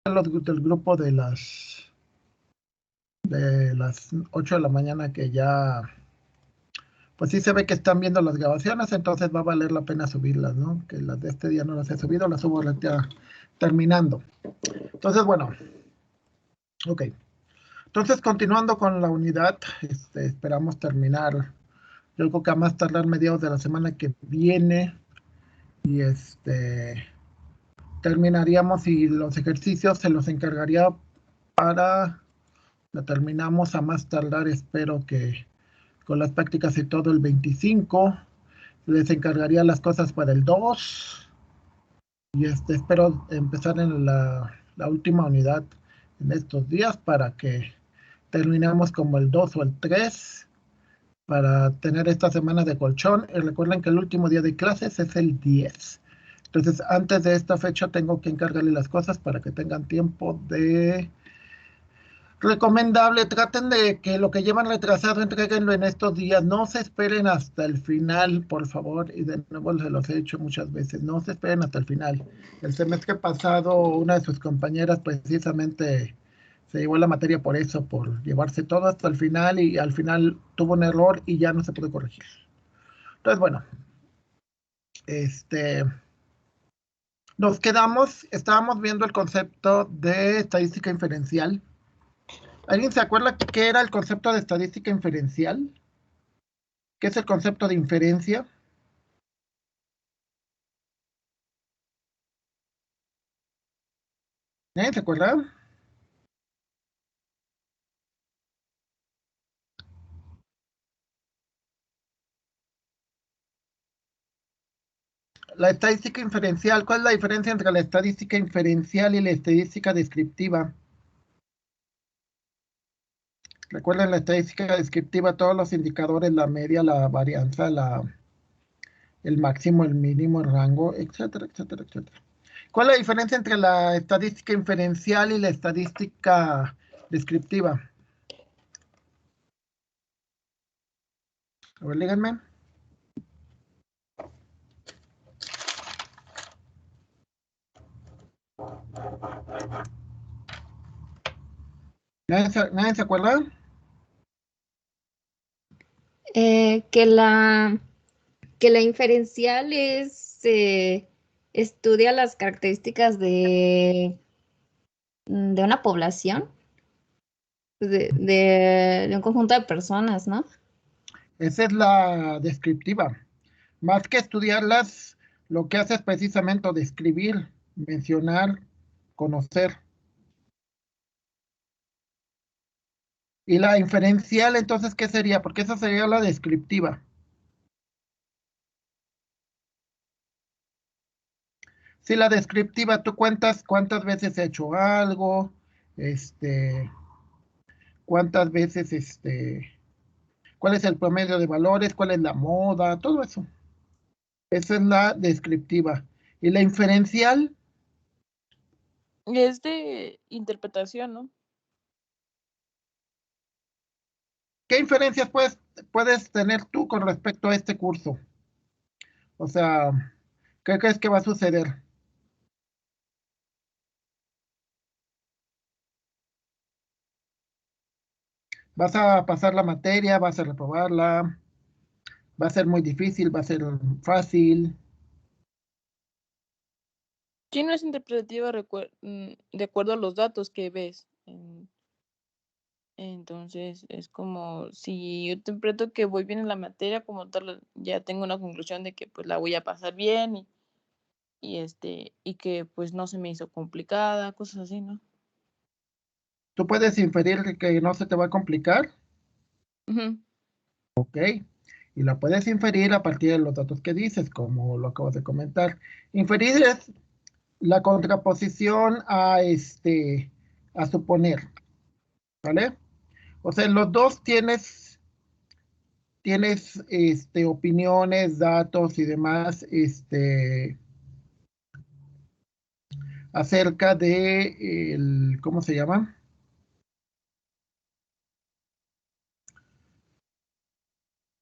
del grupo de las 8 de la mañana que ya, pues sí se ve que están viendo las grabaciones, entonces va a valer la pena subirlas, ¿no? Que las de este día no las he subido, las subo ya terminando. Entonces, bueno, ok. Entonces, continuando con la unidad, esperamos terminar, yo creo que a más tardar mediados de la semana que viene, y terminaríamos y los ejercicios se los encargaría para, la terminamos a más tardar, espero que con las prácticas y todo el 25, les encargaría las cosas para el 2, y espero empezar en la última unidad en estos días para que terminemos como el 2 o el 3 para tener esta semana de colchón. Y recuerden que el último día de clases es el 10. Entonces, antes de esta fecha tengo que encargarle las cosas para que tengan tiempo de... Recomendable, traten de que lo que llevan retrasado, entréguenlo en estos días. No se esperen hasta el final, por favor. Y de nuevo se los he dicho muchas veces. No se esperen hasta el final. El semestre pasado, una de sus compañeras precisamente se llevó la materia por eso, por llevarse todo hasta el final, y al final tuvo un error y ya no se pudo corregir. Entonces, bueno, este, estábamos viendo el concepto de estadística inferencial. ¿Alguien se acuerda qué era el concepto de estadística inferencial? ¿Qué es el concepto de inferencia? ¿Se acuerda? La estadística inferencial, ¿cuál es la diferencia entre la estadística inferencial y la estadística descriptiva? Recuerden, la estadística descriptiva, todos los indicadores, la media, la varianza, el máximo, el mínimo, el rango, etcétera, etcétera, etcétera. ¿Cuál es la diferencia entre la estadística inferencial y la estadística descriptiva? A ver, díganme. ¿Nadie se acuerda? Que la inferencial estudia las características de una población, de un conjunto de personas, ¿no? Esa es la descriptiva. Más que estudiarlas, lo que hace es precisamente describir, mencionar, conocer. Y la inferencial, entonces, ¿qué sería? Porque esa sería la descriptiva. Si la descriptiva, tú cuentas cuántas veces he hecho algo, cuántas veces, cuál es el promedio de valores, cuál es la moda, todo eso. Esa es la descriptiva. Y la inferencial, Es de interpretación, ¿no? ¿qué inferencias puedes tener tú con respecto a este curso? O sea, ¿qué crees que va a suceder? ¿Vas a pasar la materia? ¿Vas a reprobarla? ¿Va a ser muy difícil? ¿Va a ser fácil? Sí, no es interpretativa de acuerdo a los datos que ves. Entonces, es como si yo interpreto que voy bien en la materia, como tal, ya tengo una conclusión de que pues la voy a pasar bien y que pues no se me hizo complicada, cosas así, ¿no? ¿Tú puedes inferir que no se te va a complicar? Ujú. Ok. Y la puedes inferir a partir de los datos que dices, como lo acabas de comentar. Inferir es la contraposición a suponer, ¿vale? O sea, en los dos tienes opiniones, datos y demás, acerca de ¿cómo se llama?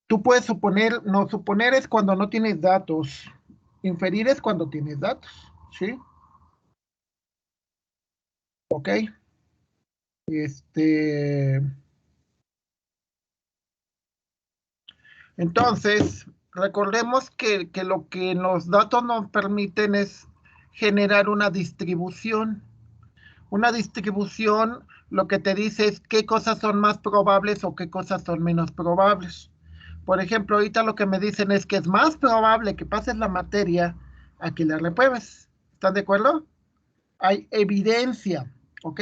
Tú puedes suponer, no, suponer es cuando no tienes datos, inferir es cuando tienes datos, ¿sí? ¿Ok? Entonces, recordemos que lo que los datos nos permiten es generar una distribución. Una distribución lo que te dice es qué cosas son más probables o qué cosas son menos probables. Por ejemplo, ahorita lo que me dicen es que es más probable que pases la materia a que la repruebes. ¿Están de acuerdo? Hay evidencia, ¿ok?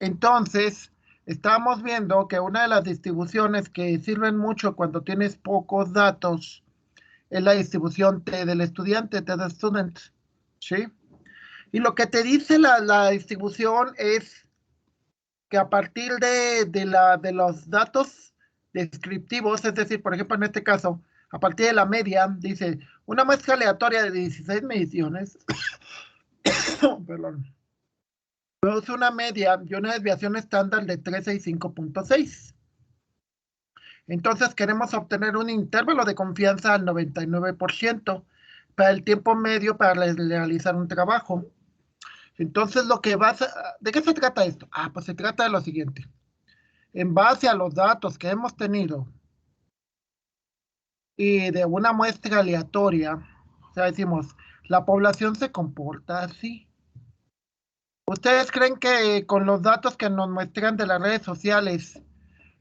Entonces, estamos viendo que una de las distribuciones que sirven mucho cuando tienes pocos datos es la distribución T del estudiante, T de student, ¿sí? Y lo que te dice la distribución es que a partir de los datos descriptivos, es decir, por ejemplo, en este caso, a partir de la media, dice, una muestra aleatoria de 16 mediciones, perdón, produce una media y una desviación estándar de 13 y 5.6. Entonces queremos obtener un intervalo de confianza al 99% para el tiempo medio para realizar un trabajo. Entonces lo que vas a... ¿De qué se trata esto? Pues se trata de lo siguiente. En base a los datos que hemos tenido y de una muestra aleatoria, o sea, decimos, la población se comporta así. ¿Ustedes creen que con los datos que nos muestran de las redes sociales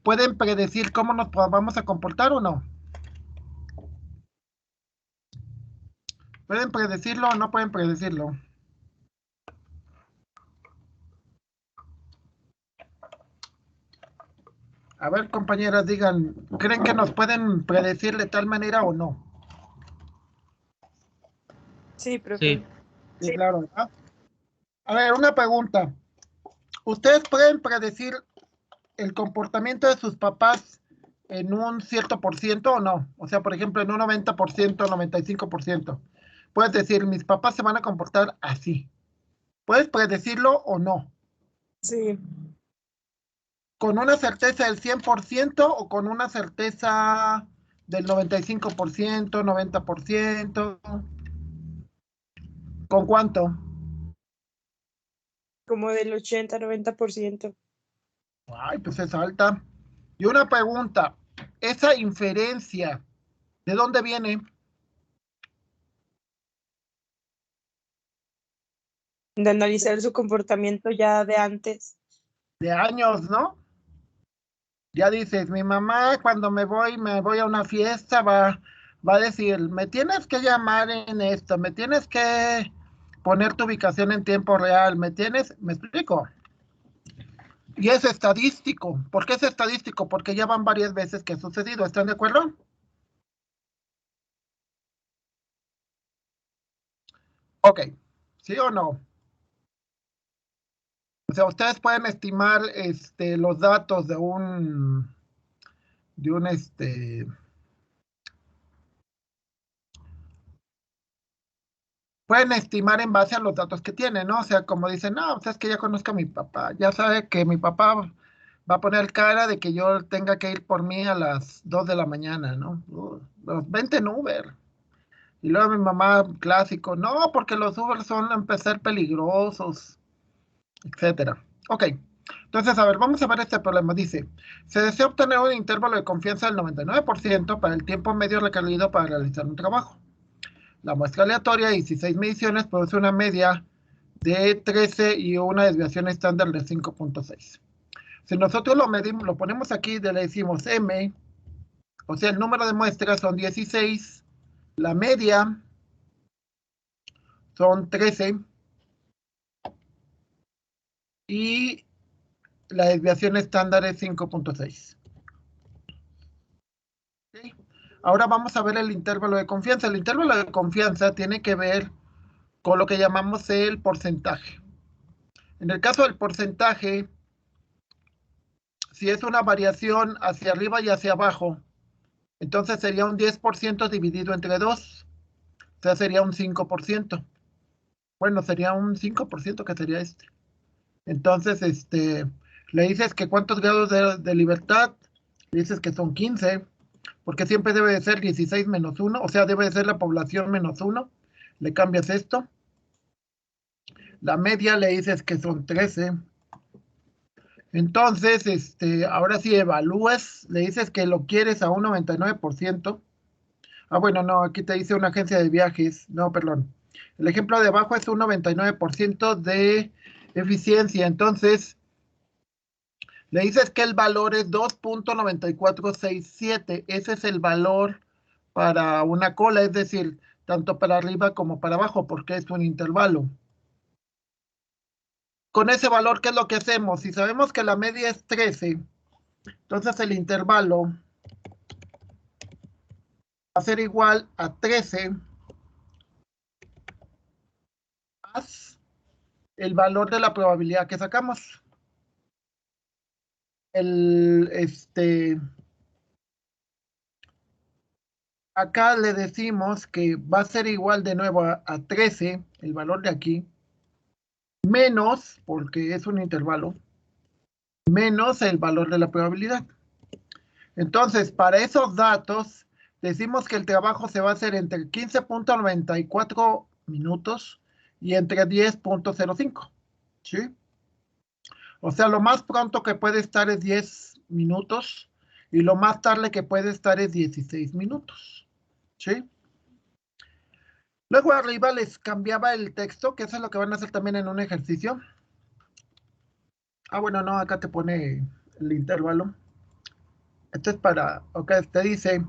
pueden predecir cómo nos vamos a comportar o no? ¿Pueden predecirlo o no pueden predecirlo? A ver, compañeras, digan, ¿creen que nos pueden predecir de tal manera o no? Sí, profe. Sí. Sí, claro, ¿verdad? A ver, una pregunta. ¿Ustedes pueden predecir el comportamiento de sus papás en un cierto por ciento o no? O sea, por ejemplo, en un 90%, 95%. Puedes decir, mis papás se van a comportar así. ¿Puedes predecirlo o no? Sí. ¿Con una certeza del 100% o con una certeza del 95%, 90%? ¿Con cuánto? Como del 80-90%. Ay, pues es alta. Y una pregunta, ¿esa inferencia de dónde viene? De analizar su comportamiento ya de antes. De años, ¿no? Ya dices, mi mamá cuando me voy a una fiesta, va a decir, me tienes que llamar en esto, me tienes que poner tu ubicación en tiempo real, me explico. Y es estadístico. ¿Por qué es estadístico? Porque ya van varias veces que ha sucedido. ¿Están de acuerdo? Ok. ¿Sí o no? O sea, ustedes pueden estimar los datos de un pueden estimar en base a los datos que tienen, ¿no? O sea, como dicen, no, pues es que ya conozco a mi papá, ya sabe que mi papá va a poner cara de que yo tenga que ir por mí a las 2 de la mañana, ¿no? Vente en Uber. Y luego mi mamá, clásico, no, porque los Uber son empezar peligrosos, etcétera. Ok, entonces, a ver, vamos a ver este problema. Dice, se desea obtener un intervalo de confianza del 99% para el tiempo medio requerido para realizar un trabajo. La muestra aleatoria de 16 mediciones produce una media de 13 y una desviación estándar de 5.6. Si nosotros lo medimos, lo ponemos aquí, le decimos M, o sea, el número de muestras son 16, la media son 13 y la desviación estándar es 5.6. ¿Okay? Ahora vamos a ver el intervalo de confianza. El intervalo de confianza tiene que ver con lo que llamamos el porcentaje. En el caso del porcentaje, si es una variación hacia arriba y hacia abajo, entonces sería un 10% dividido entre 2. O sea, sería un 5%. Bueno, sería un 5% que sería este. Entonces, le dices que cuántos grados de libertad, le dices que son 15, porque siempre debe de ser 16 menos 1, o sea, debe de ser la población menos 1. Le cambias esto. La media le dices que son 13. Entonces, ahora sí evalúas, le dices que lo quieres a un 99%. Ah, bueno, no, aquí te dice una agencia de viajes. No, perdón. El ejemplo de abajo es un 99% de eficiencia. Entonces, le dices que el valor es 2.9467. Ese es el valor para una cola, es decir, tanto para arriba como para abajo, porque es un intervalo. Con ese valor, ¿qué es lo que hacemos? Si sabemos que la media es 13, entonces el intervalo va a ser igual a 13 más el valor de la probabilidad que sacamos. Acá le decimos que va a ser igual de nuevo a 13, el valor de aquí, menos, porque es un intervalo, menos el valor de la probabilidad. Entonces, para esos datos, decimos que el trabajo se va a hacer entre 15.94 minutos y entre 10.05, ¿sí? O sea, lo más pronto que puede estar es 10 minutos y lo más tarde que puede estar es 16 minutos, ¿sí? Luego arriba les cambiaba el texto, que eso es lo que van a hacer también en un ejercicio. Ah, bueno, no, acá te pone el intervalo. Esto es para, ok, te dice,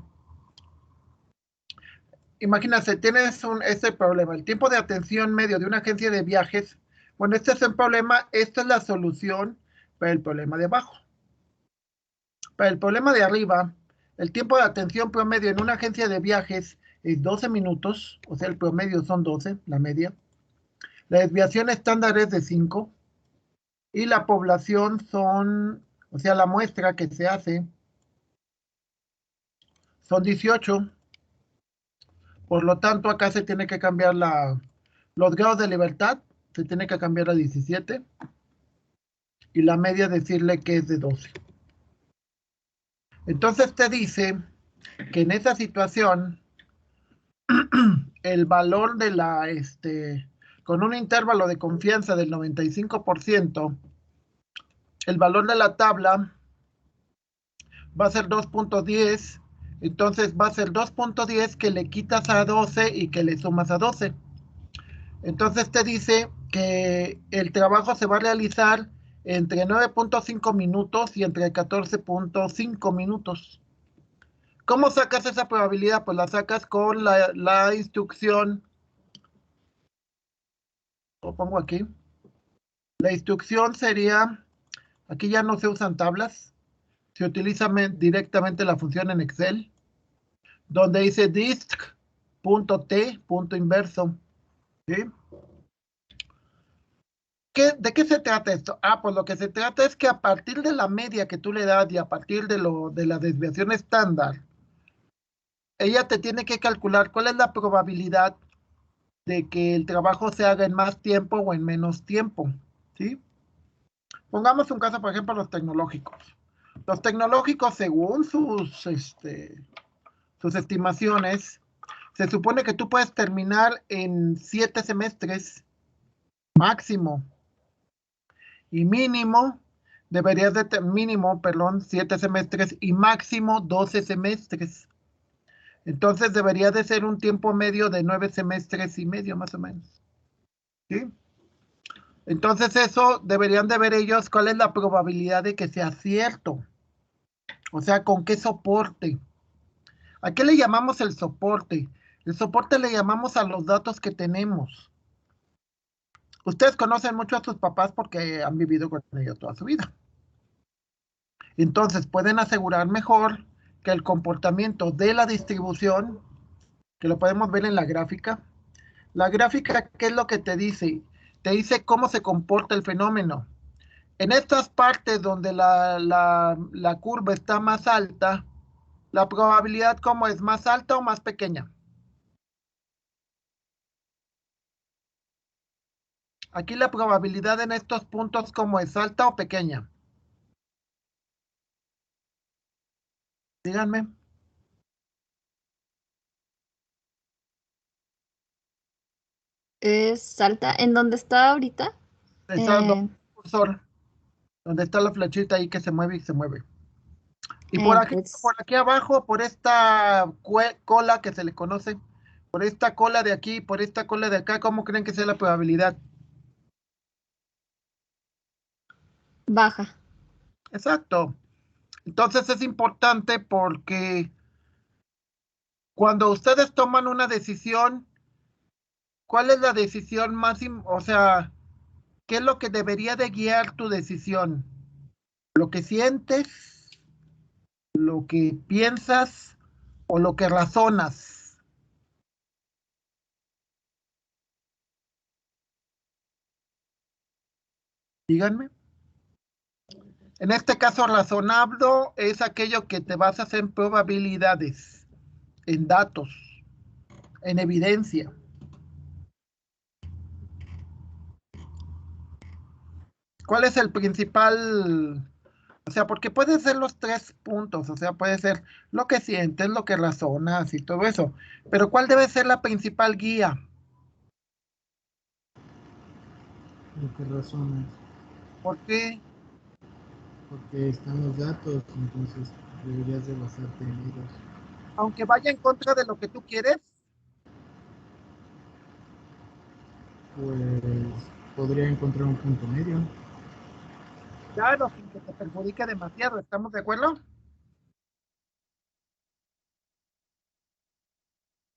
imagínate, tienes este problema, el tiempo de atención medio de una agencia de viajes. Bueno, este es el problema, esta es la solución para el problema de abajo. Para el problema de arriba, el tiempo de atención promedio en una agencia de viajes es 12 minutos, o sea, el promedio son 12, la media. La desviación estándar es de 5 y la población son, o sea, la muestra que se hace son 18. Por lo tanto, acá se tiene que cambiar los grados de libertad, se tiene que cambiar a 17 y la media decirle que es de 12. Entonces te dice que en esa situación el valor de con un intervalo de confianza del 95%, el valor de la tabla va a ser 2.10, entonces va a ser 2.10 que le quitas a 12 y que le sumas a 12. Entonces te dice que el trabajo se va a realizar entre 9.5 minutos y entre 14.5 minutos. ¿Cómo sacas esa probabilidad? Pues la sacas con la instrucción. Lo pongo aquí. La instrucción sería, aquí ya no se usan tablas, se utiliza directamente la función en Excel, donde dice disk.t.inverso. ¿Sí? ¿De qué se trata esto? Ah, pues lo que se trata es que a partir de la media que tú le das y a partir de la desviación estándar, ella te tiene que calcular cuál es la probabilidad de que el trabajo se haga en más tiempo o en menos tiempo, ¿sí? Pongamos un caso, por ejemplo, los tecnológicos. Los tecnológicos, según sus estimaciones, se supone que tú puedes terminar en 7 semestres máximo y mínimo, mínimo, 7 semestres y máximo 12 semestres. Entonces debería de ser un tiempo medio de 9 semestres y medio más o menos. ¿Sí? Entonces eso deberían de ver ellos cuál es la probabilidad de que sea cierto. O sea, con qué soporte. ¿A qué le llamamos el soporte? El soporte le llamamos a los datos que tenemos. Ustedes conocen mucho a sus papás porque han vivido con ellos toda su vida. Entonces pueden asegurar mejor que el comportamiento de la distribución, que lo podemos ver en la gráfica. La gráfica, ¿qué es lo que te dice? Te dice cómo se comporta el fenómeno. En estas partes donde la curva está más alta, la probabilidad ¿cómo es? ¿Más alta o más pequeña? Aquí la probabilidad en estos puntos ¿cómo es? ¿Alta o pequeña? Díganme. Salta en donde está ahorita. Está Eh, cursor, donde está la flechita ahí que se mueve y se mueve. Y por pues aquí abajo, por esta cola que se le conoce, por esta cola de aquí, por esta cola de acá, ¿cómo creen que sea la probabilidad? baja. Exacto. Entonces es importante porque cuando ustedes toman una decisión, ¿cuál es la decisión o sea, qué es lo que debería de guiar tu decisión? ¿Lo que sientes, lo que piensas o lo que razonas? Díganme. En este caso, razonable es aquello que te basas en probabilidades, en datos, en evidencia. ¿Cuál es el principal? O sea, porque puede ser los 3 puntos, o sea, puede ser lo que sientes, lo que razonas y todo eso. Pero ¿cuál debe ser la principal guía? Lo que razonas, ¿Por qué? porque están los datos, entonces deberías de basarte en ellos. Aunque vaya en contra de lo que tú quieres, Pues podría encontrar un punto medio. claro, sin que te perjudique demasiado, ¿estamos de acuerdo?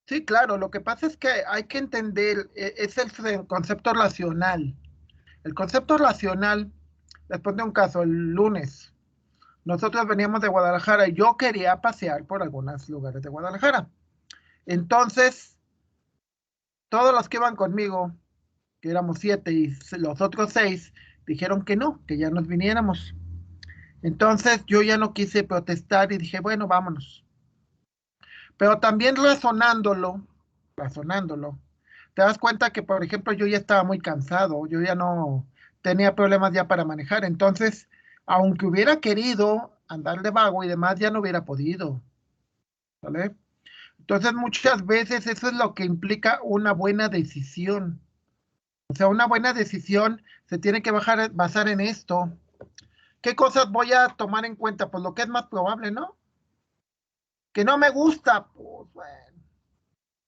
Sí, claro, lo que pasa es que hay que entender, es el concepto racional. El concepto racional, les pongo un caso, el lunes, nosotros veníamos de Guadalajara y yo quería pasear por algunos lugares de Guadalajara. Entonces, todos los que iban conmigo, que éramos 7 y los otros 6, dijeron que no, que ya nos viniéramos. Entonces yo ya no quise protestar y dije, bueno, vámonos. Pero también razonándolo, te das cuenta que, por ejemplo, yo ya estaba muy cansado, yo ya no tenía problemas ya para manejar. Entonces, aunque hubiera querido andar de vago y demás, ya no hubiera podido, ¿vale? Entonces, muchas veces eso es lo que implica una buena decisión. O sea, una buena decisión se tiene que basar en esto. ¿Qué cosas voy a tomar en cuenta? Pues lo que es más probable, ¿no? Que no me gusta, pues bueno.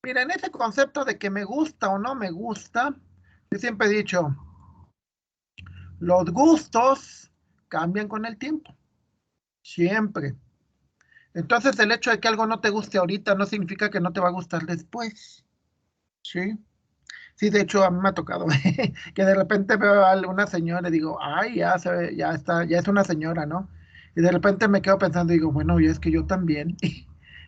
Mira, en ese concepto de que me gusta o no me gusta, yo siempre he dicho, los gustos cambian con el tiempo, siempre. Entonces, el hecho de que algo no te guste ahorita no significa que no te va a gustar después, ¿sí? Sí, de hecho, a mí me ha tocado que de repente veo a alguna señora y digo, ay, ya está, ya es una señora, ¿no? Y de repente me quedo pensando y digo, bueno, y es que yo también.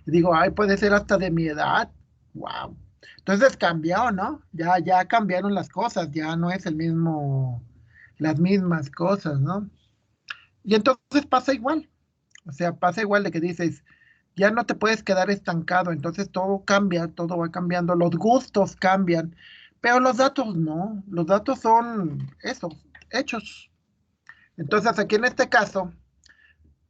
Y digo, ay, puede ser hasta de mi edad. Wow. Entonces cambió, ¿no? Ya cambiaron las cosas, ya no es las mismas cosas, ¿no? Y entonces pasa igual. O sea, pasa igual de que dices, ya no te puedes quedar estancado, entonces todo cambia, todo va cambiando, los gustos cambian, pero los datos no, los datos son esos, hechos. Entonces, aquí en este caso,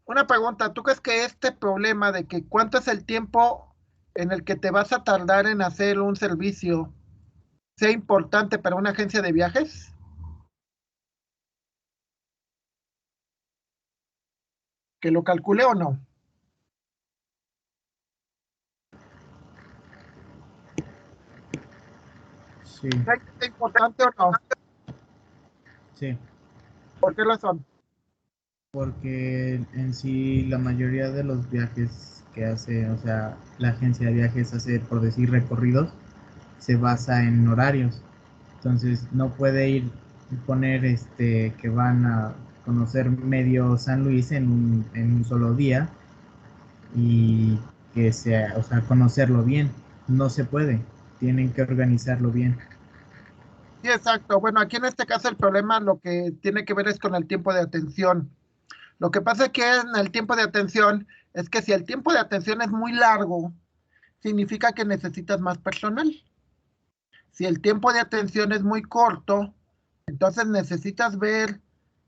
una pregunta, ¿tú crees que este problema de que cuánto es el tiempo en el que te vas a tardar en hacer un servicio sea importante para una agencia de viajes? ¿Que lo calcule o no? Sí, ¿Crees que es importante o no? sí, ¿Por qué razón? porque en sí la mayoría de los viajes que hace, o sea, la agencia de viajes hace, por decir, recorridos, se basa en horarios. Entonces no puede ir y poner que van a conocer medio San Luis en un solo día y que sea, o sea, conocerlo bien. No se puede, tienen que organizarlo bien. Sí, exacto. Bueno, aquí en este caso el problema lo que tiene que ver es con el tiempo de atención. Lo que pasa es que en el tiempo de atención es que si el tiempo de atención es muy largo, significa que necesitas más personal. Si el tiempo de atención es muy corto, entonces necesitas ver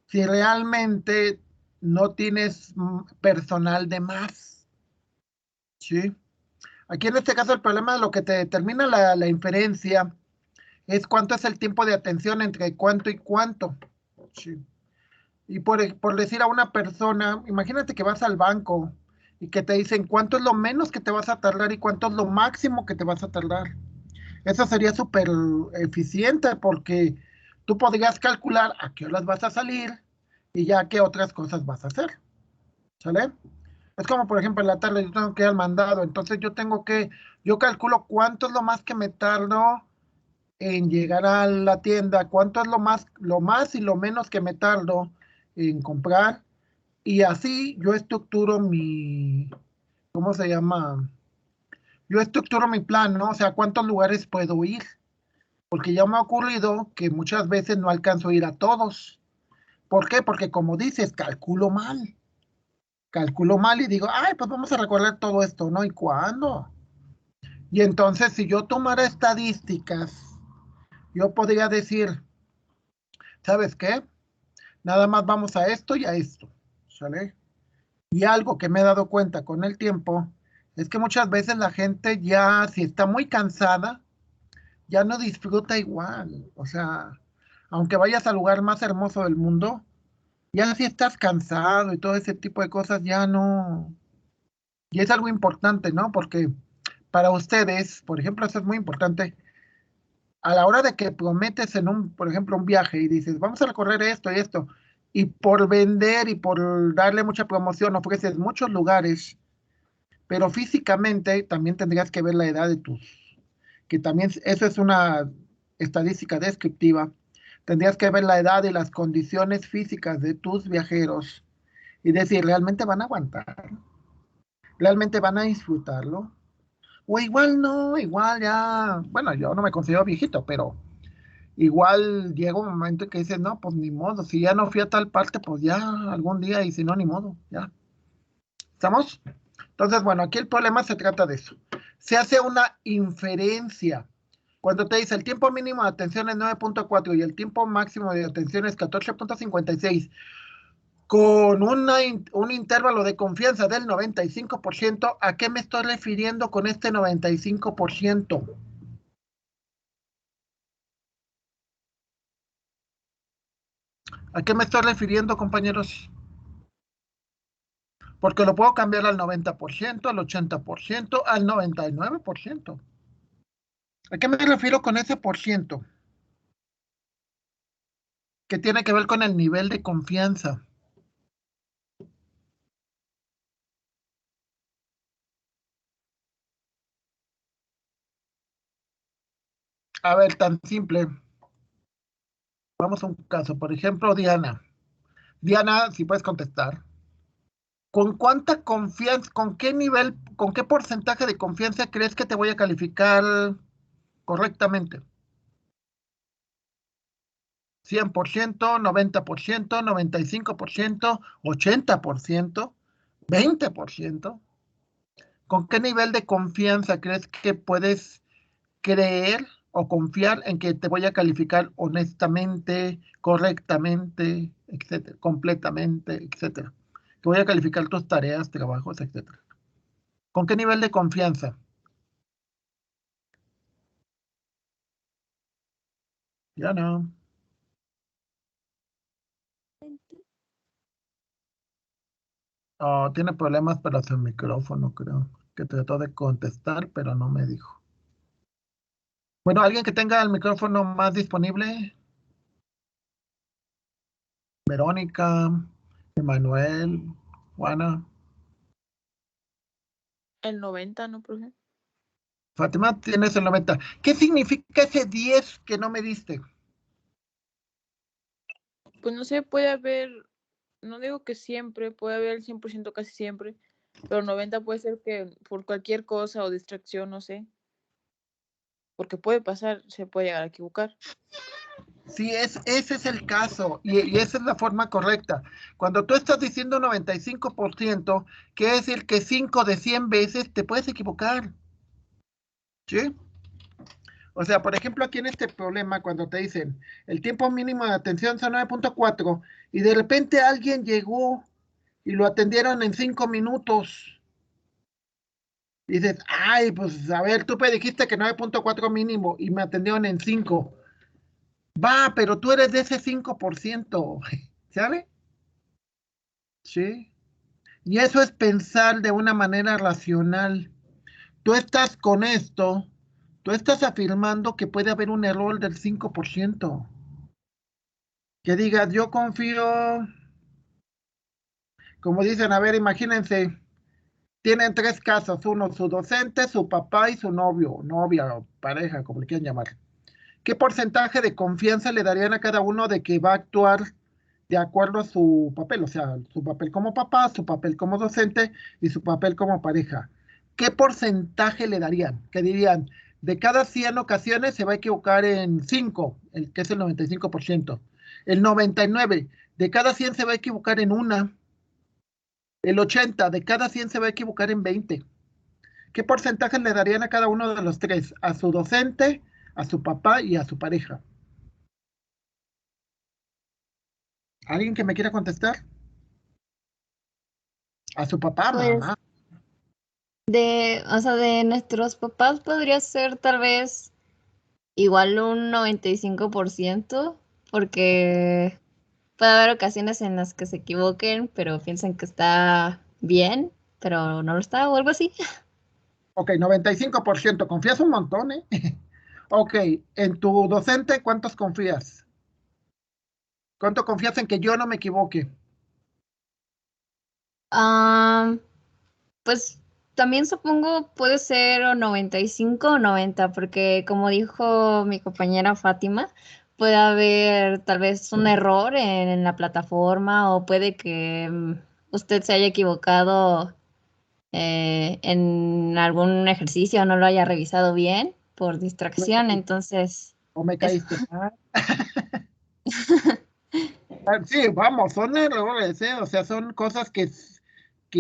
si realmente no tienes personal de más. ¿Sí? Aquí en este caso el problema, lo que te determina la inferencia es cuánto es el tiempo de atención entre cuánto y cuánto. Sí. Y por decir a una persona, imagínate que vas al banco y que te dicen cuánto es lo menos que te vas a tardar y cuánto es lo máximo que te vas a tardar. Eso sería súper eficiente porque tú podrías calcular a qué horas vas a salir y ya qué otras cosas vas a hacer. ¿Sale? Es como, por ejemplo, en la tarde yo tengo que ir al mandado, entonces yo calculo cuánto es lo más que me tardo en llegar a la tienda, cuánto es lo más y lo menos que me tardo en comprar, y así yo estructuro ¿cómo se llama? Yo estructuro mi plan, ¿no? O sea, cuántos lugares puedo ir, porque ya me ha ocurrido que muchas veces no alcanzo a ir a todos. ¿Por qué? Porque como dices, calculo mal y digo, ay, pues vamos a recorrer todo esto, ¿no? ¿Y cuándo? Y entonces, si yo tomara estadísticas, yo podría decir, ¿sabes qué? Nada más vamos a esto y a esto, ¿sale? Y algo que me he dado cuenta con el tiempo es que muchas veces la gente ya, si está muy cansada, ya no disfruta igual. O sea, aunque vayas al lugar más hermoso del mundo, ya si estás cansado y todo ese tipo de cosas, ya no. Y es algo importante, ¿no? Porque para ustedes, por ejemplo, eso es muy importante. A la hora de que prometes por ejemplo, un viaje y dices, vamos a recorrer esto y esto, y por vender y por darle mucha promoción ofreces muchos lugares, pero físicamente también tendrías que ver la edad que también eso es una estadística descriptiva, tendrías que ver la edad y las condiciones físicas de tus viajeros y decir, ¿realmente van a aguantar? ¿Realmente van a disfrutarlo? O igual no, igual ya, bueno, yo no me considero viejito, pero igual llega un momento que dices, no, pues ni modo, si ya no fui a tal parte, pues ya algún día, y si no, ni modo, ya. ¿Estamos? Entonces, bueno, aquí el problema se trata de eso. Se hace una inferencia. Cuando te dice el tiempo mínimo de atención es 9.4 y el tiempo máximo de atención es 14.56, con un intervalo de confianza del 95%, ¿a qué me estoy refiriendo con este 95%? ¿A qué me estoy refiriendo, compañeros? Porque lo puedo cambiar al 90%, al 80%, al 99%. ¿A qué me refiero con ese por ciento? Que tiene que ver con el nivel de confianza. A ver, tan simple. Vamos a un caso. Por ejemplo, Diana. Diana, si puedes contestar. ¿Con cuánta confianza, con qué nivel, con qué porcentaje de confianza crees que te voy a calificar correctamente? 100%, 90%, 95%, 80%, 20%. ¿Con qué nivel de confianza crees que puedes creer o confiar en que te voy a calificar honestamente, correctamente, etcétera, completamente, etcétera? Que voy a calificar tus tareas, trabajos, etcétera. ¿Con qué nivel de confianza? Ya no. Oh, tiene problemas para su micrófono, creo. Que trató de contestar, pero no me dijo. Bueno, alguien que tenga el micrófono más disponible. Verónica, Emanuel, Juana. El 90, ¿no, profe? Fátima, tienes el 90. ¿Qué significa ese 10 que no me diste? Pues no sé, puede haber, no digo que siempre, puede haber el 100% casi siempre, pero 90 puede ser que por cualquier cosa o distracción, no sé, porque puede pasar, se puede llegar a equivocar. Sí, ese es el caso y esa es la forma correcta. Cuando tú estás diciendo 95%, quiere decir que 5 de 100 veces te puedes equivocar. ¿Sí? O sea, por ejemplo, aquí en este problema, cuando te dicen el tiempo mínimo de atención son 9.4 y de repente alguien llegó y lo atendieron en 5 minutos. Y dices, ay, pues a ver, tú me dijiste que 9.4 mínimo y me atendieron en 5. Va, pero tú eres de ese 5%, ¿sabe? Sí. Y eso es pensar de una manera racional. Tú estás con esto, tú estás afirmando que puede haber un error del 5%. Que digas, yo confío, como dicen, a ver, imagínense, tienen tres casos, uno su docente, su papá y su novio, novia o pareja, como le quieran llamar. ¿Qué porcentaje de confianza le darían a cada uno de que va a actuar de acuerdo a su papel? O sea, su papel como papá, su papel como docente y su papel como pareja. ¿Qué porcentaje le darían? Que dirían, de cada 100 ocasiones se va a equivocar en 5, que es el 95%. El 99, de cada 100 se va a equivocar en una. El 80, de cada 100 se va a equivocar en 20. ¿Qué porcentaje le darían a cada uno de los tres? A su docente, a su papá y a su pareja. ¿Alguien que me quiera contestar? A su papá, Pues mamá. o sea, de nuestros papás podría ser tal vez igual un 95%, porque puede haber ocasiones en las que se equivoquen, pero piensan que está bien, pero no lo está o algo así. Ok, 95%. Confías un montón, ¿eh? Ok, en tu docente, ¿cuántos confías? ¿Cuánto confías en que yo no me equivoque? Ah, pues también supongo puede ser o 95 o 90, porque como dijo mi compañera Fátima, puede haber tal vez un error en la plataforma o puede que usted se haya equivocado en algún ejercicio o no lo haya revisado bien por distracción, entonces ¿O me eso. caíste mal? Sí, vamos, son errores, ¿eh? O sea, son cosas que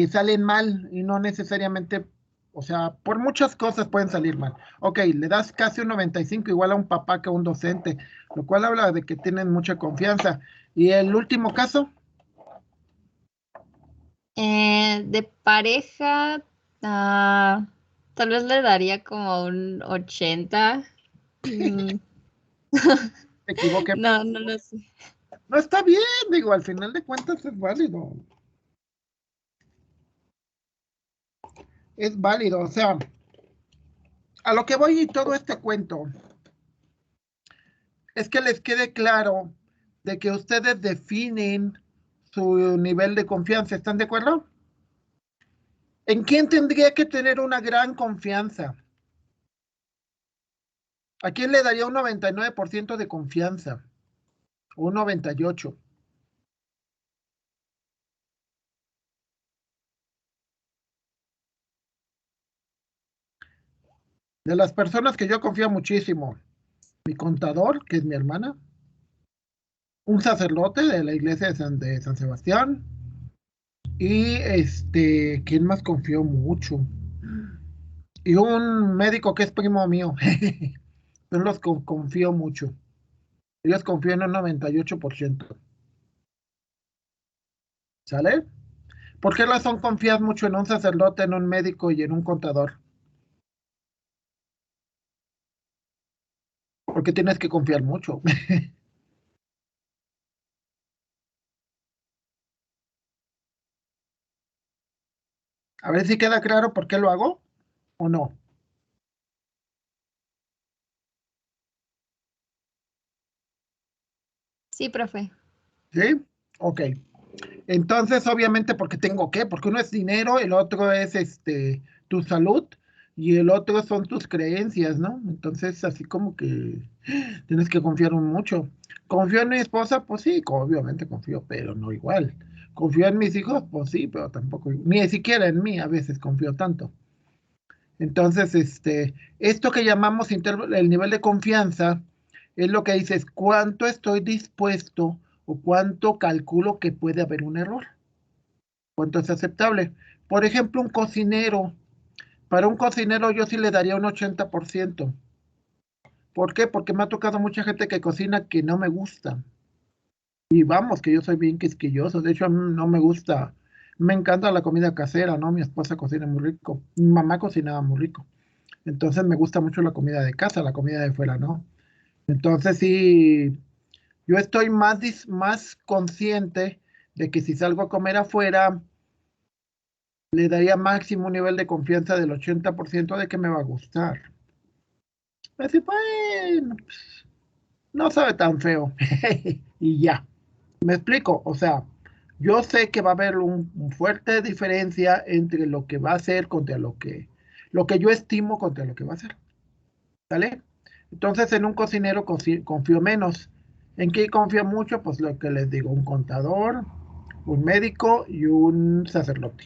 salen mal y no necesariamente, o sea, por muchas cosas pueden salir mal. Ok, le das casi un 95 igual a un papá que a un docente, lo cual habla de que tienen mucha confianza. Y el último caso, De pareja, ah, tal vez le daría como un 80. Mm, me equivoqué. no, no lo sé. No está bien, digo, al final de cuentas es válido. Es válido, o sea, a lo que voy y todo este cuento es que les quede claro de que ustedes definen su nivel de confianza. ¿Están de acuerdo? ¿En quién tendría que tener una gran confianza? ¿A quién le daría un 99% de confianza? O un 98%. De las personas que yo confío muchísimo, mi contador, que es mi hermana, un sacerdote de la iglesia de San Sebastián, y ¿quién más confío mucho? Y un médico que es primo mío. Yo los confío mucho. Ellos confían en un 98%. ¿Sale? ¿Por qué razón confías mucho en un sacerdote, en un médico y en un contador? Porque tienes que confiar mucho. A ver si queda claro por qué lo hago o no. Sí, profe. ¿Sí? Ok. Entonces, obviamente, porque tengo que, porque uno es dinero, el otro es tu salud y el otro son tus creencias, ¿no? Entonces, así como que tienes que confiar mucho. ¿Confío en mi esposa? Pues sí, obviamente confío, pero no igual. ¿Confío en mis hijos? Pues sí, pero tampoco, ni siquiera en mí a veces confío tanto. Entonces, esto que llamamos el nivel de confianza es lo que dices, cuánto estoy dispuesto o cuánto calculo que puede haber un error, cuánto es aceptable. Por ejemplo, un cocinero. Para un cocinero yo sí le daría un 80%. ¿Por qué? Porque me ha tocado mucha gente que cocina que no me gusta. Y vamos, que yo soy bien quisquilloso. De hecho, a mí no me gusta. Me encanta la comida casera, ¿no? Mi esposa cocina muy rico. Mi mamá cocinaba muy rico. Entonces me gusta mucho la comida de casa, la comida de fuera, ¿no? Entonces, sí, yo estoy más consciente de que si salgo a comer afuera, le daría máximo un nivel de confianza del 80% de que me va a gustar. Así, bueno, pues, no sabe tan feo. Y ya. Me explico, o sea, yo sé que va a haber un fuerte diferencia entre lo que va a ser contra lo que yo estimo contra lo que va a ser. ¿Vale? Entonces, en un cocinero confío menos. ¿En qué confío mucho? Pues lo que les digo, un contador, un médico y un sacerdote.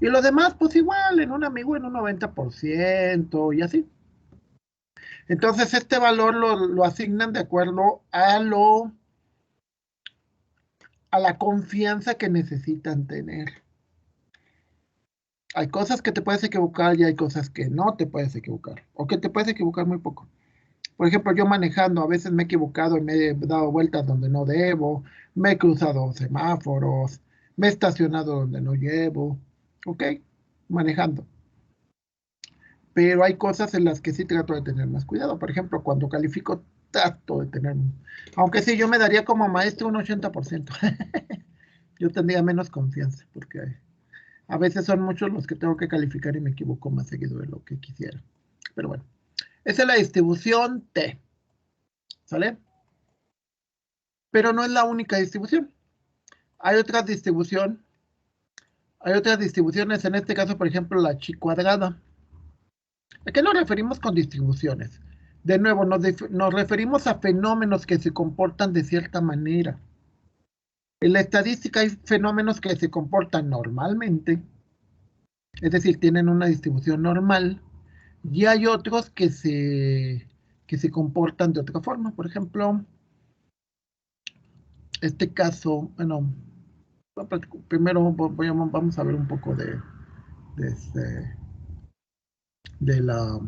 Y los demás, pues igual, en un amigo en un 90% y así. Entonces, este valor lo asignan de acuerdo a la confianza que necesitan tener. Hay cosas que te puedes equivocar y hay cosas que no te puedes equivocar, o que te puedes equivocar muy poco. Por ejemplo, yo manejando, a veces me he equivocado y me he dado vueltas donde no debo, me he cruzado semáforos, me he estacionado donde no llevo, ¿ok? Manejando. Pero hay cosas en las que sí trato de tener más cuidado. Por ejemplo, cuando califico, trato de tener, aunque sí, yo me daría como maestro un 80%. Yo tendría menos confianza, porque a veces son muchos los que tengo que calificar y me equivoco más seguido de lo que quisiera. Pero bueno, esa es la distribución T, ¿sale? Pero no es la única distribución. Hay otras distribuciones, en este caso, por ejemplo, la chi cuadrada. ¿A qué nos referimos con distribuciones? De nuevo, nos referimos a fenómenos que se comportan de cierta manera. En la estadística hay fenómenos que se comportan normalmente, es decir, tienen una distribución normal, y hay otros que se comportan de otra forma. Por ejemplo, este caso, bueno, primero vamos a ver un poco de de la,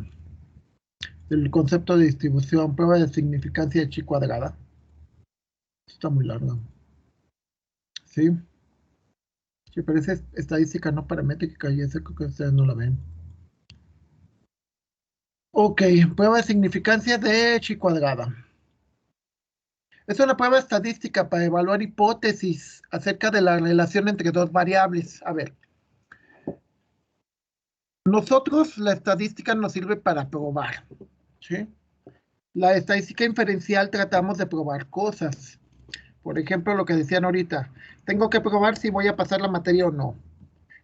del concepto de distribución, prueba de significancia de chi cuadrada. Está muy larga. ¿Sí? Sí, pero es estadística no paramétrica y eso creo que ustedes no la ven. Ok, prueba de significancia de chi cuadrada. Es una prueba estadística para evaluar hipótesis acerca de la relación entre dos variables. A ver, nosotros la estadística nos sirve para probar, ¿sí? La estadística inferencial tratamos de probar cosas. Por ejemplo, lo que decían ahorita, tengo que probar si voy a pasar la materia o no.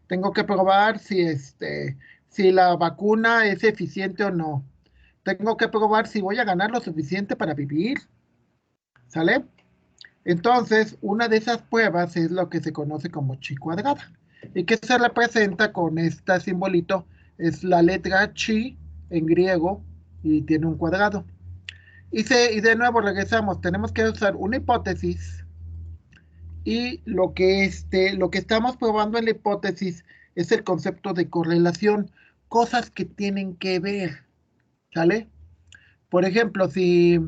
Tengo que probar si la vacuna es eficiente o no. Tengo que probar si voy a ganar lo suficiente para vivir. ¿Sale? Entonces, una de esas pruebas es lo que se conoce como chi cuadrada. ¿Y qué se representa con este simbolito? Es la letra chi en griego y tiene un cuadrado. Y de nuevo regresamos, tenemos que usar una hipótesis y lo que estamos probando en la hipótesis es el concepto de correlación, cosas que tienen que ver, ¿sale? Por ejemplo, si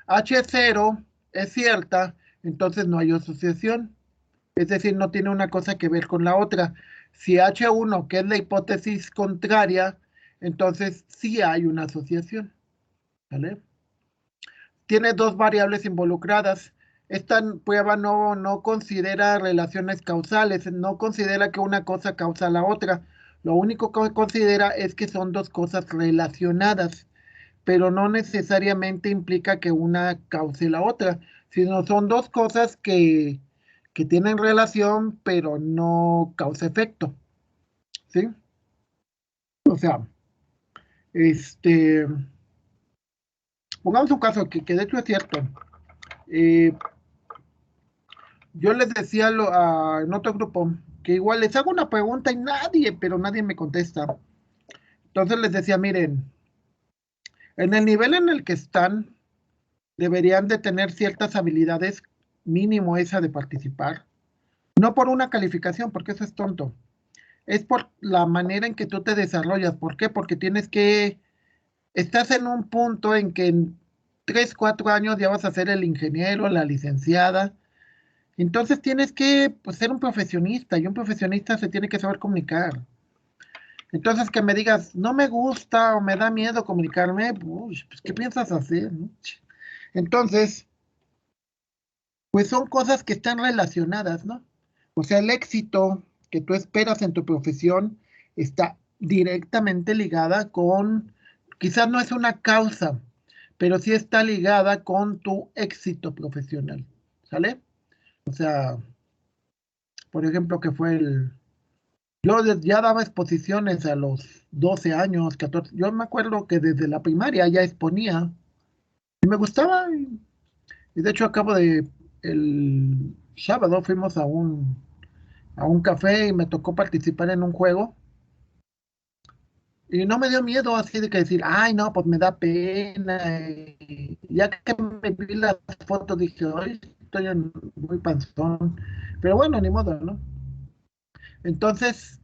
H0 es cierta, entonces no hay asociación, es decir, no tiene una cosa que ver con la otra. Si H1, que es la hipótesis contraria, entonces sí hay una asociación, ¿vale? Tiene dos variables involucradas. Esta prueba no considera relaciones causales, no considera que una cosa causa la otra. Lo único que considera es que son dos cosas relacionadas, pero no necesariamente implica que una cause la otra, sino son dos cosas que tienen relación, pero no causa efecto. ¿Sí? O sea, este, pongamos un caso que de hecho es cierto. Eh, Yo les decía en otro grupo que igual les hago una pregunta y pero nadie me contesta. Entonces les decía, miren, en el nivel en el que están, deberían de tener ciertas habilidades, mínimo esa de participar. No por una calificación, porque eso es tonto. Es por la manera en que tú te desarrollas. ¿Por qué? Porque estás en un punto en que en 3, 4 años ya vas a ser el ingeniero, la licenciada. Entonces tienes que, pues, ser un profesionista y un profesionista se tiene que saber comunicar. Entonces que me digas, no me gusta o me da miedo comunicarme, uy, pues ¿qué piensas hacer, no? Entonces, pues son cosas que están relacionadas, ¿no? O sea, el éxito que tú esperas en tu profesión está directamente ligada con, quizás no es una causa, pero sí está ligada con tu éxito profesional, ¿sale? O sea, por ejemplo, que fue ya daba exposiciones a los 12 años, 14. Yo me acuerdo que desde la primaria ya exponía y me gustaba. Y de hecho, el sábado fuimos a un café y me tocó participar en un juego. Y no me dio miedo así de que decir, ay, no, pues me da pena. Y ya que me vi las fotos dije, ay, estoy muy panzón. Pero bueno, ni modo, ¿no? Entonces,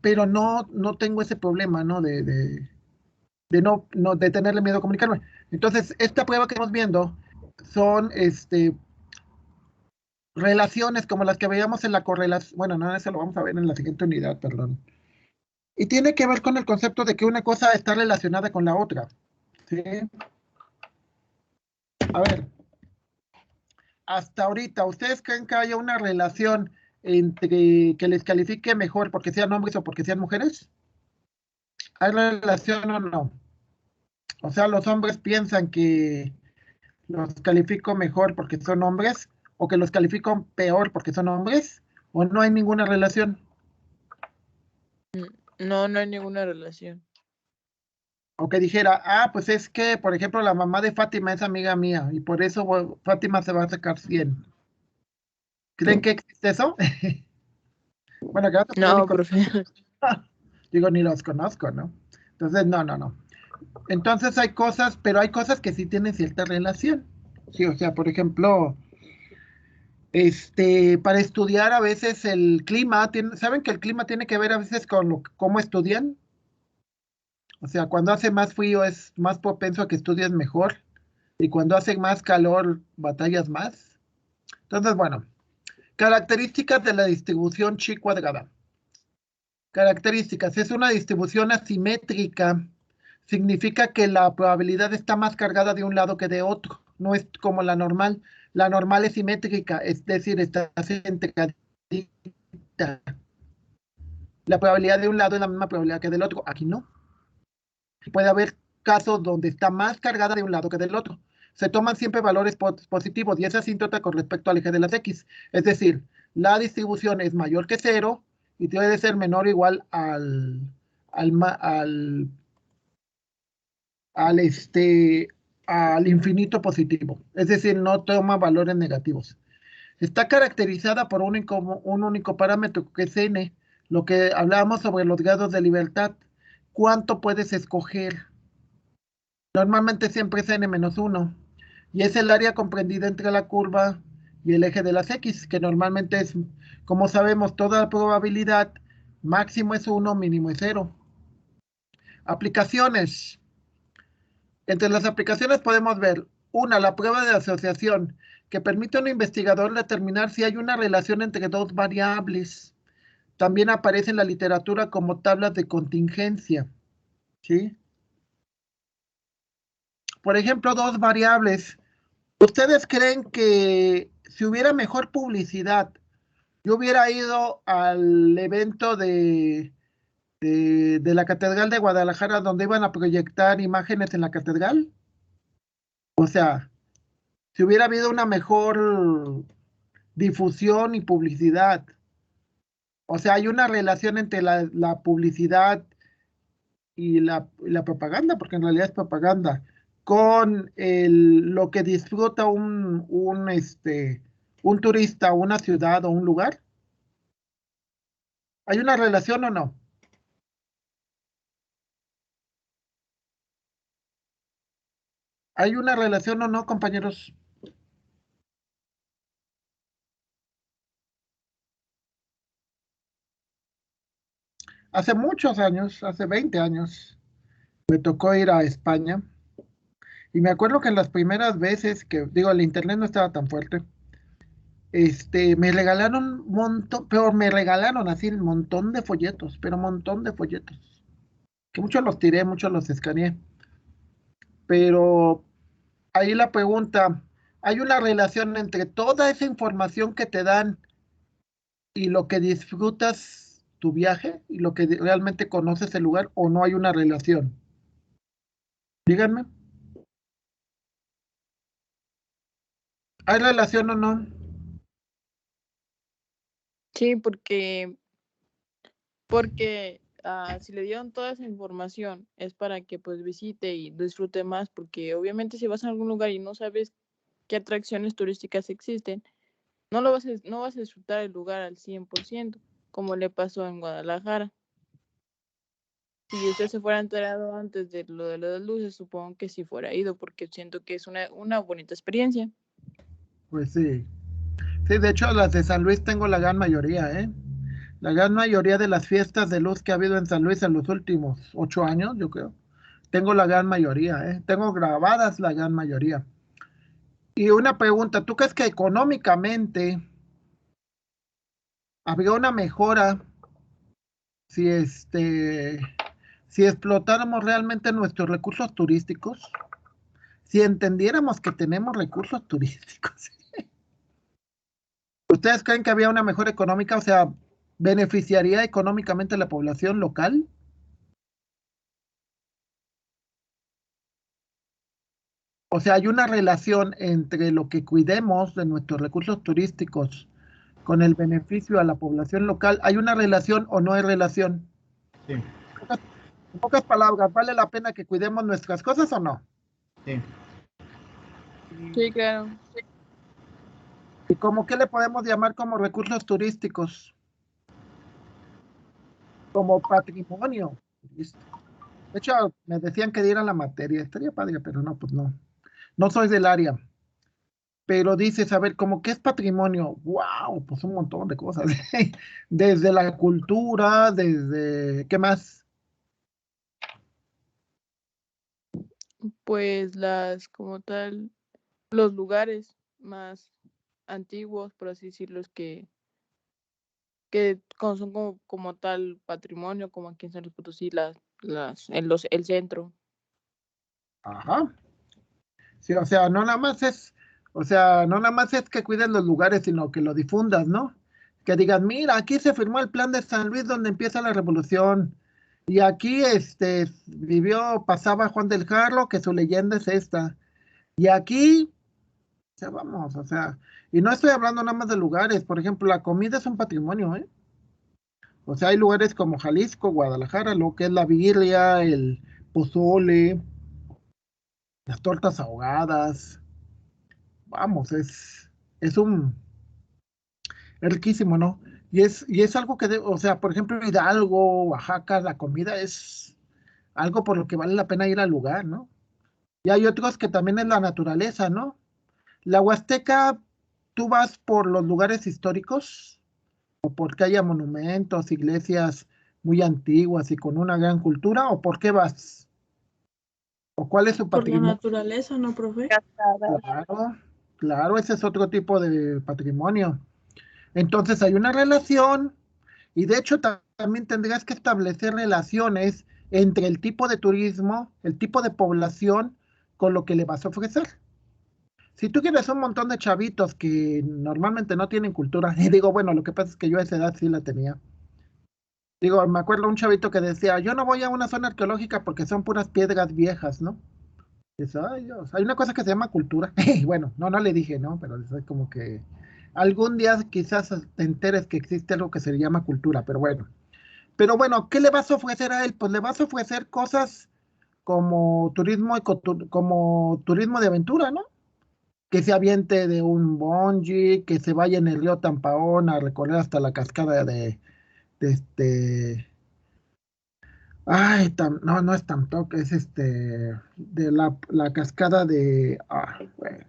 pero no tengo ese problema, ¿no? De tenerle miedo a comunicarme. Entonces, esta prueba que estamos viendo son relaciones como las que veíamos en la correlación. Bueno, no, eso lo vamos a ver en la siguiente unidad, perdón. Y tiene que ver con el concepto de que una cosa está relacionada con la otra. ¿Sí? A ver, hasta ahorita, ¿ustedes creen que haya una relación entre que les califique mejor porque sean hombres o porque sean mujeres? ¿Hay relación o no? O sea, los hombres piensan que los califico mejor porque son hombres o que los califico peor porque son hombres o no hay ninguna relación. No, no hay ninguna relación. O que dijera, pues es que, por ejemplo, la mamá de Fátima es amiga mía y por eso Fátima se va a sacar 100. ¿Creen que existe eso? Bueno, que No, profe. digo, ni los conozco, ¿no? Entonces, no. Entonces hay cosas, pero hay cosas que sí tienen cierta relación. Sí, o sea, por ejemplo, para estudiar a veces el clima, ¿saben que el clima tiene que ver a veces con cómo estudian? O sea, cuando hace más frío es más propenso a que estudies mejor y cuando hace más calor batallas más. Entonces, bueno, características de la distribución chi cuadrada. Características, es una distribución asimétrica. Significa que la probabilidad está más cargada de un lado que de otro. No es como la normal. La normal es simétrica, es decir, está centradita. La probabilidad de un lado es la misma probabilidad que del otro. Aquí no. Puede haber casos donde está más cargada de un lado que del otro. Se toman siempre valores positivos y esa asíntota con respecto al eje de las X. Es decir, la distribución es mayor que cero y debe ser menor o igual al, al infinito positivo. Es decir, no toma valores negativos. Está caracterizada por un único parámetro que es n, lo que hablábamos sobre los grados de libertad. ¿Cuánto puedes escoger? Normalmente siempre es n-1 y es el área comprendida entre la curva y el eje de las X, que normalmente es, como sabemos, toda la probabilidad, máximo es 1, mínimo es 0. Aplicaciones. Entre las aplicaciones podemos ver, la prueba de asociación, que permite a un investigador determinar si hay una relación entre dos variables. También aparece en la literatura como tablas de contingencia. ¿Sí? Por ejemplo, dos variables. ¿Ustedes creen que si hubiera mejor publicidad, yo hubiera ido al evento de la Catedral de Guadalajara donde iban a proyectar imágenes en la catedral? O sea, si hubiera habido una mejor difusión y publicidad. O sea, hay una relación entre la publicidad y la propaganda, porque en realidad es propaganda, con lo que disfruta un turista, una ciudad o un lugar. ¿Hay una relación o no? ¿Hay una relación o no, compañeros? Hace muchos años, hace 20 años, me tocó ir a España y me acuerdo que en las primeras veces que, digo, el internet no estaba tan fuerte, me regalaron un montón, pero me regalaron así un montón de folletos, pero un montón de folletos. que muchos los tiré, muchos los escaneé. Pero ahí la pregunta, ¿hay una relación entre toda esa información que te dan y lo que disfrutas tu viaje y lo que realmente conoces el lugar o no hay una relación? Díganme, ¿hay relación o no? Sí, porque si le dieron toda esa información es para que pues visite y disfrute más, porque obviamente si vas a algún lugar y no sabes qué atracciones turísticas existen, no vas a disfrutar el lugar al 100%, como le pasó en Guadalajara. Si usted se fuera enterado antes de lo de las luces, supongo que sí fuera ido, porque siento que es una bonita experiencia. Pues sí. Sí, de hecho las de San Luis tengo la gran mayoría, ¿eh? La gran mayoría de las fiestas de luz que ha habido en San Luis en los últimos 8 años, yo creo. Tengo la gran mayoría, ¿eh? Tengo grabadas la gran mayoría. Y una pregunta, ¿tú crees que económicamente habría una mejora si si explotáramos realmente nuestros recursos turísticos? Si entendiéramos que tenemos recursos turísticos. ¿Ustedes creen que había una mejora económica? O sea, ¿beneficiaría económicamente a la población local? O sea, hay una relación entre lo que cuidemos de nuestros recursos turísticos con el beneficio a la población local. ¿Hay una relación o no hay relación? Sí, En pocas palabras, ¿vale la pena que cuidemos nuestras cosas o no? sí. Sí, claro. ¿Y cómo qué le podemos llamar como recursos turísticos? Como patrimonio turístico. De hecho, me decían que diera la materia. Estaría padre, pero no, pues no. No soy del área. Pero dices, a ver, ¿cómo qué es patrimonio? ¡Wow! Pues un montón de cosas. Desde la cultura, desde, ¿qué más? Pues como tal, los lugares más antiguos, por así decirlo, son como tal patrimonio, como aquí en San Luis Potosí, el centro. Ajá. Sí, o sea, no nada más es, o sea, no nada más es que cuides los lugares, sino que lo difundas, ¿no? Que digas, mira, aquí se firmó el plan de San Luis donde empieza la revolución. Y aquí pasaba Juan del Jarro, que su leyenda es esta. Y aquí, o sea, vamos, o sea, y no estoy hablando nada más de lugares, por ejemplo, la comida es un patrimonio, ¿eh? O sea, hay lugares como Jalisco, Guadalajara, lo que es la birria, el pozole, las tortas ahogadas, vamos, es un, es riquísimo, ¿no? Y es algo o sea, por ejemplo, Hidalgo, Oaxaca, la comida es algo por lo que vale la pena ir al lugar, ¿no? Y hay otros que también es la naturaleza, ¿no? La Huasteca, tú vas por los lugares históricos, o porque haya monumentos, iglesias muy antiguas y con una gran cultura, o por qué vas, o cuál es su Por la patrimonio. naturaleza, ¿no, profe? Claro, claro, ese es otro tipo de patrimonio. Entonces hay una relación. Y de hecho también tendrías que establecer relaciones entre el tipo de turismo, el tipo de población con lo que le vas a ofrecer. Si tú quieres un montón de chavitos que normalmente no tienen cultura, y digo, bueno, lo que pasa es que yo a esa edad sí la tenía. Digo, me acuerdo un chavito que decía, yo no voy a una zona arqueológica porque son puras piedras viejas, ¿no? Dice, ay Dios, hay una cosa que se llama cultura. Y bueno, no le dije, ¿no? Pero es como que algún día quizás te enteres que existe algo que se llama cultura, pero bueno. Pero bueno, ¿qué le vas a ofrecer a él? Pues le vas a ofrecer cosas como como turismo de aventura, ¿no? Que se aviente de un bungee, que se vaya en el río Tampaón a recorrer hasta la cascada de ay, no, no es Tamtoc, es de la cascada bueno,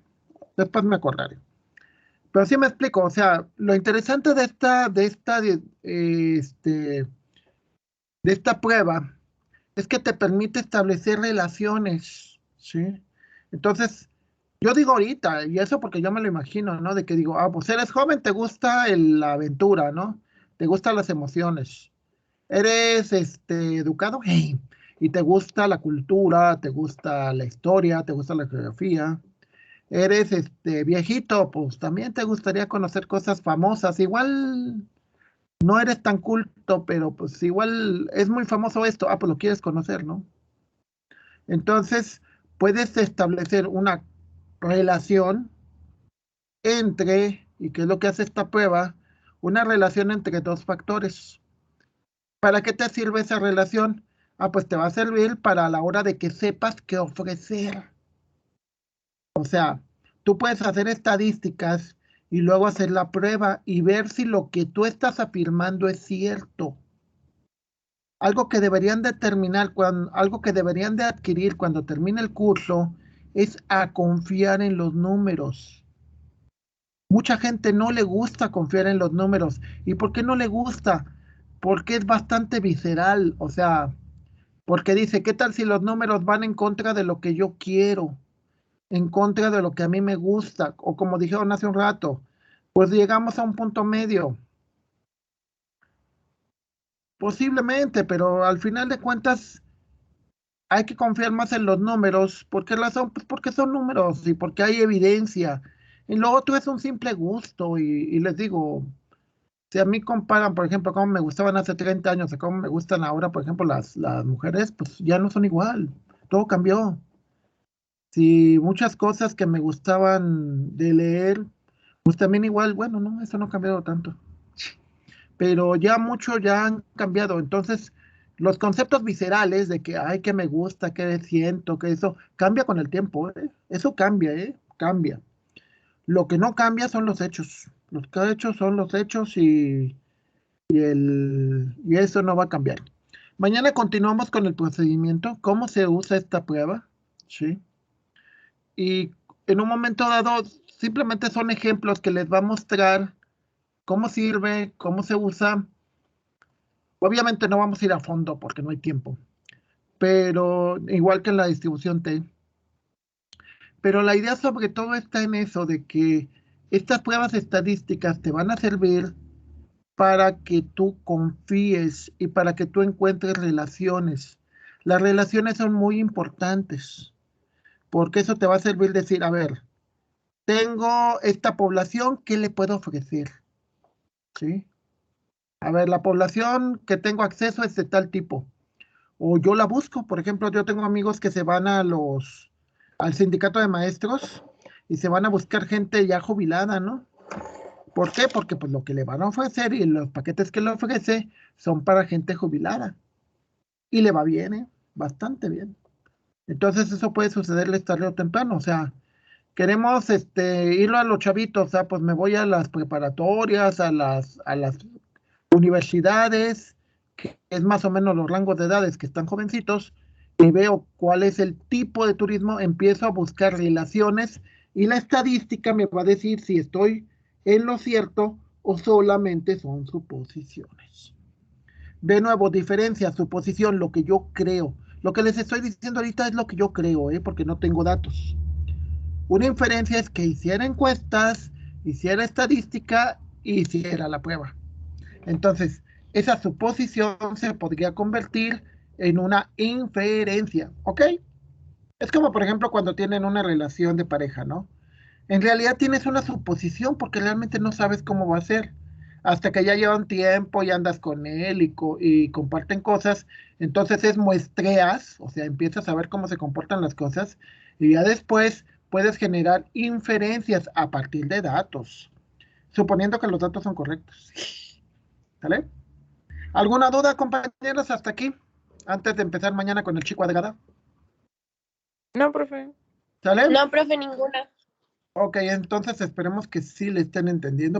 después me acordaré. Pero sí me explico, o sea, lo interesante de esta prueba es que te permite establecer relaciones, ¿sí? Entonces, yo digo ahorita, y eso porque yo me lo imagino, ¿no? De que digo, pues eres joven, te gusta la aventura, ¿no? Te gustan las emociones. Eres, educado, hey, y te gusta la cultura, te gusta la historia, te gusta la geografía. Eres viejito, pues también te gustaría conocer cosas famosas. Igual no eres tan culto, pero pues igual es muy famoso esto. Pues lo quieres conocer, ¿no? Entonces, puedes establecer una relación entre, ¿y qué es lo que hace esta prueba? Una relación entre dos factores. ¿Para qué te sirve esa relación? Pues te va a servir para la hora de que sepas qué ofrecer. O sea, tú puedes hacer estadísticas y luego hacer la prueba y ver si lo que tú estás afirmando es cierto. Algo que deberían determinar, algo que deberían de adquirir cuando termine el curso es a confiar en los números. Mucha gente no le gusta confiar en los números. ¿Y por qué no le gusta? Porque es bastante visceral, o sea, porque dice, ¿qué tal si los números van en contra de lo que yo quiero? En contra de lo que a mí me gusta, o como dijeron hace un rato, pues llegamos a un punto medio. Posiblemente, pero al final de cuentas hay que confiar más en los números. ¿Por qué razón? Pues porque son números y porque hay evidencia. Y lo otro es un simple gusto. Y les digo, si a mí comparan, por ejemplo, cómo me gustaban hace 30 años a cómo me gustan ahora, por ejemplo, las mujeres, pues ya no son igual. Todo cambió. Si muchas cosas que me gustaban de leer, pues también igual, bueno, no, eso no ha cambiado tanto. Pero ya mucho ya han cambiado. Entonces, los conceptos viscerales de que, ay, que me gusta, que siento, que eso, cambia con el tiempo, ¿eh? Eso cambia, ¿eh? Cambia. Lo que no cambia son los hechos. Los que hechos son los hechos y eso no va a cambiar. Mañana continuamos con el procedimiento, cómo se usa esta prueba, ¿sí? Y en un momento dado, simplemente son ejemplos que les va a mostrar cómo sirve, cómo se usa. Obviamente no vamos a ir a fondo porque no hay tiempo, pero igual que en la distribución T. Pero la idea sobre todo está en eso, de que estas pruebas estadísticas te van a servir para que tú confíes y para que tú encuentres relaciones. Las relaciones son muy importantes, porque eso te va a servir decir, a ver, tengo esta población, ¿qué le puedo ofrecer? ¿Sí? A ver, la población que tengo acceso es de tal tipo. O yo la busco, por ejemplo, yo tengo amigos que se van al sindicato de maestros y se van a buscar gente ya jubilada, ¿no? ¿Por qué? Porque pues lo que le van a ofrecer y los paquetes que le ofrece son para gente jubilada. Y le va bien, ¿eh? Bastante bien. Entonces eso puede sucederles tarde o temprano, o sea, queremos irlo a los chavitos, o sea, pues me voy a las preparatorias, a las universidades, que es más o menos los rangos de edades que están jovencitos, y veo cuál es el tipo de turismo, empiezo a buscar relaciones y la estadística me va a decir si estoy en lo cierto o solamente son suposiciones. De nuevo, diferencia, suposición, lo que yo creo. Lo que les estoy diciendo ahorita es lo que yo creo, porque no tengo datos. Una inferencia es que hiciera encuestas, hiciera estadística y hiciera la prueba. Entonces, esa suposición se podría convertir en una inferencia, ¿ok? Es como, por ejemplo, cuando tienen una relación de pareja, ¿no? En realidad tienes una suposición porque realmente no sabes cómo va a ser. Hasta que ya lleva un tiempo y andas con él y comparten cosas, entonces es muestreas, o sea, empiezas a ver cómo se comportan las cosas y ya después puedes generar inferencias a partir de datos, suponiendo que los datos son correctos. ¿Sale? ¿Alguna duda, compañeros, hasta aquí? Antes de empezar mañana con el chico Adegada. No, profe. ¿Sale? No, profe, ninguna. Ok, entonces esperemos que sí le estén entendiendo.